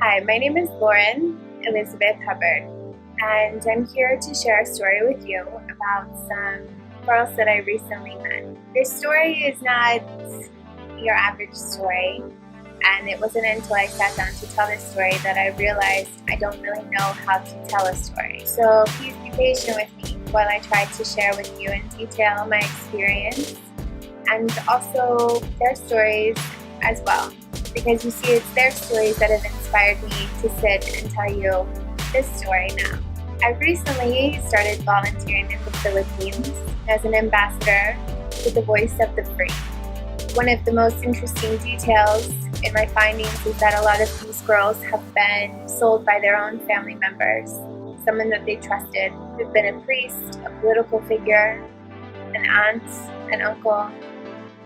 Hi, my name is Lauren Elizabeth Hubbard, and I'm here to share a story with you about some girls that I recently met. This story is not your average story, and it wasn't until I sat down to tell this story that I realized I don't really know how to tell a story. So please be patient with me while I try to share with you in detail my experience and also their stories as well. Because you see, it's their stories that have inspired me to sit and tell you this story now. I recently started volunteering in the Philippines as an ambassador to the Voice of the Free. One of the most interesting details in my findings is that a lot of these girls have been sold by their own family members, someone that they trusted, who've been a priest, a political figure, an aunt, an uncle,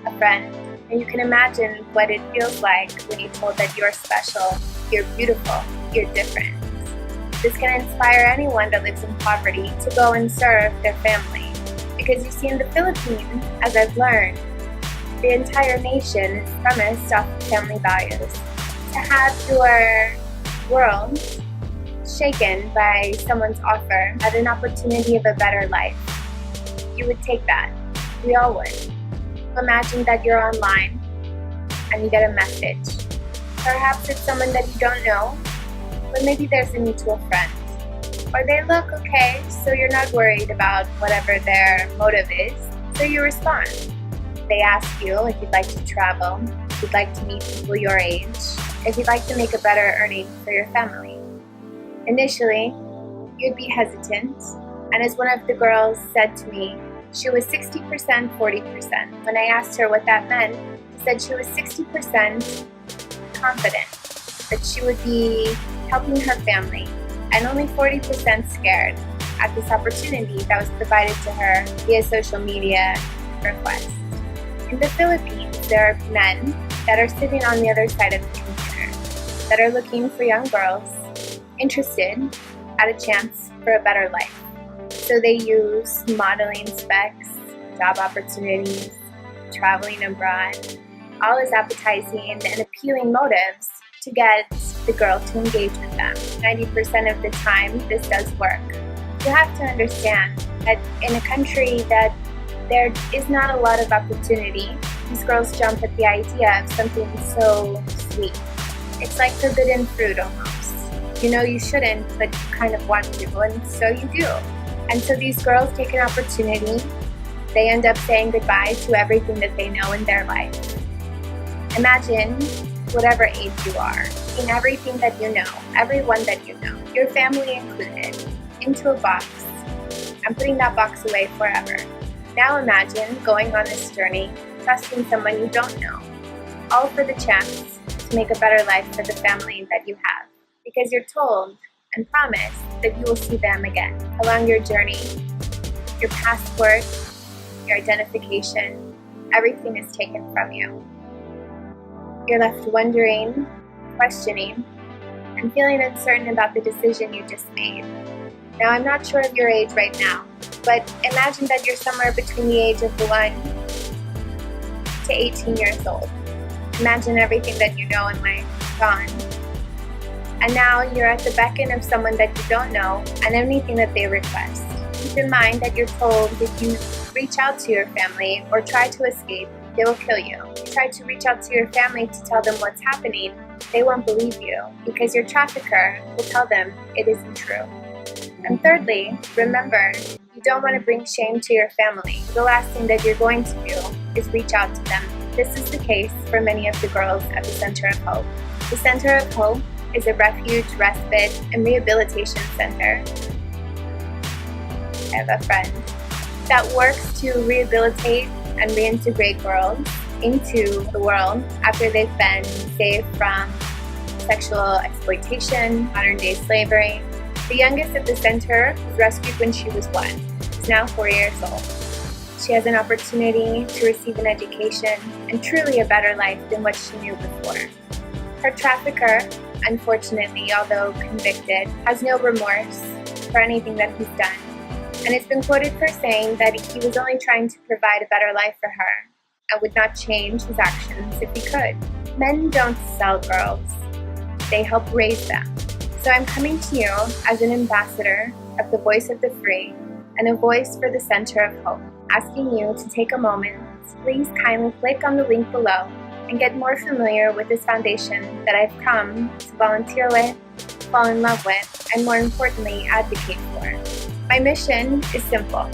a friend. And you can imagine what it feels like when you're told that you're special, you're beautiful, you're different. This can inspire anyone that lives in poverty to go and serve their family. Because you see, in the Philippines, as I've learned, the entire nation is premised off of family values. To have your world shaken by someone's offer at an opportunity of a better life, you would take that. We all would. Imagine that you're online and you get a message. Perhaps it's someone that you don't know, but maybe there's a mutual friend. Or they look okay, so you're not worried about whatever their motive is, so you respond. They ask you if you'd like to travel, if you'd like to meet people your age, if you'd like to make a better earning for your family. Initially, you'd be hesitant, and as one of the girls said to me, she was 60%, 40%. When I asked her what that meant, she said she was 60% confident that she would be helping her family and only 40% scared at this opportunity that was provided to her via social media request. In the Philippines, there are men that are sitting on the other side of the computer that are looking for young girls interested at a chance for a better life. So they use modeling specs, job opportunities, traveling abroad, all as appetizing and appealing motives to get the girl to engage with them. 90% of the time, this does work. You have to understand that in a country that there is not a lot of opportunity, these girls jump at the idea of something so sweet. It's like forbidden fruit almost. You know you shouldn't, but you kind of want to, and so you do. And so these girls take an opportunity. They end up saying goodbye to everything that they know in their life. Imagine whatever age you are, in everything that you know, everyone that you know, your family included, into a box and putting that box away forever. Now imagine going on this journey, trusting someone you don't know, all for the chance to make a better life for the family that you have. Because you're told and promised that you will see them again. Along your journey, your passport, your identification, everything is taken from you. You're left wondering, questioning, and feeling uncertain about the decision you just made. Now, I'm not sure of your age right now, but imagine that you're somewhere between the age of 1 to 18 years old. Imagine everything that you know in life gone. And now you're at the beckon of someone that you don't know and anything that they request. Keep in mind that you're told if you reach out to your family or try to escape, they will kill you. If you try to reach out to your family to tell them what's happening, they won't believe you because your trafficker will tell them it isn't true. And thirdly, remember, you don't want to bring shame to your family. The last thing that you're going to do is reach out to them. This is the case for many of the girls at the Center of Hope. The Center of Hope is a refuge, respite, and rehabilitation center. I have a friend that works to rehabilitate and reintegrate girls into the world after they've been saved from sexual exploitation, modern-day slavery. The youngest at the center was rescued when she was 1. She's now 4 years old. She has an opportunity to receive an education and truly a better life than what she knew before. Her trafficker, unfortunately, although convicted, has no remorse for anything that he's done, and has been quoted for saying that he was only trying to provide a better life for her and would not change his actions if he could. Men don't sell girls. they help raise them. So I'm coming to you as an ambassador of the voice of the free and a voice for the Center of Hope, asking you to take a moment. Please kindly click on the link below and get more familiar with this foundation that I've come to volunteer with, fall in love with, and more importantly, advocate for. My mission is simple.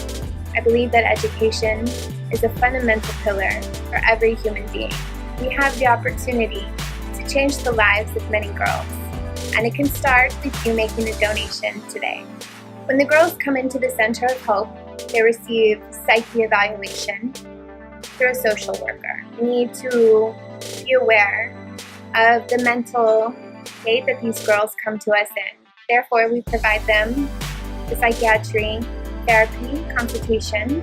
I believe that education is a fundamental pillar for every human being. We have the opportunity to change the lives of many girls, and it can start with you making a donation today. When the girls come into the Center of Hope, they receive psyche evaluation through a social worker. We need to be aware of the mental state that these girls come to us in. Therefore, we provide them the psychiatry, therapy, consultation,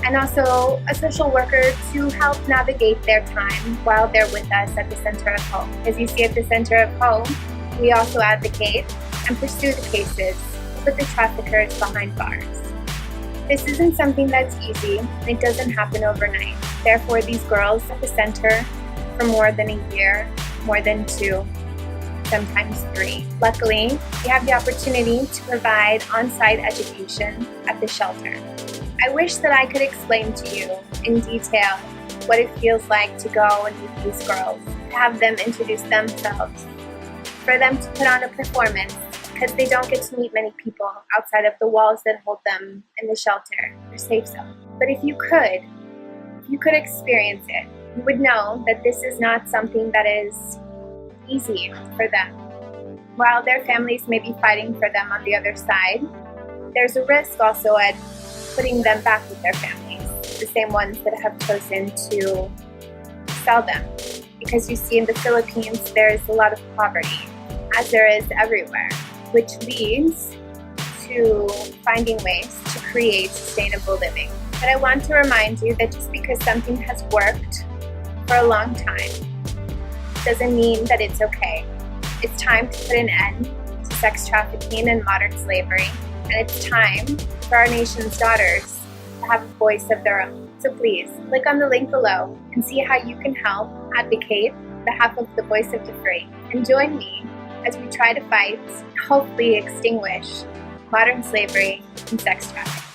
and also a social worker to help navigate their time while they're with us at the Center of Hope. As you see at the Center of Hope, we also advocate and pursue the cases to put the traffickers behind bars. This isn't something that's easy, and it doesn't happen overnight. Therefore, these girls at the center for more than a year, more than 2, sometimes 3. Luckily, we have the opportunity to provide on-site education at the shelter. I wish that I could explain to you in detail what it feels like to go and meet these girls, to have them introduce themselves, for them to put on a performance, because they don't get to meet many people outside of the walls that hold them in the shelter, their safe zone. But if you could experience it, you would know that this is not something that is easy for them. While their families may be fighting for them on the other side, there's a risk also at putting them back with their families, the same ones that have chosen to sell them. Because you see in the Philippines, there's a lot of poverty, as there is everywhere, which leads to finding ways to create sustainable living. But I want to remind you that just because something has worked for a long time doesn't mean that it's okay. It's time to put an end to sex trafficking and modern slavery, and it's time for our nation's daughters to have a voice of their own. So please, click on the link below and see how you can help advocate on behalf of the voice of the free. And join me as we try to fight and hopefully extinguish modern slavery and sex trafficking.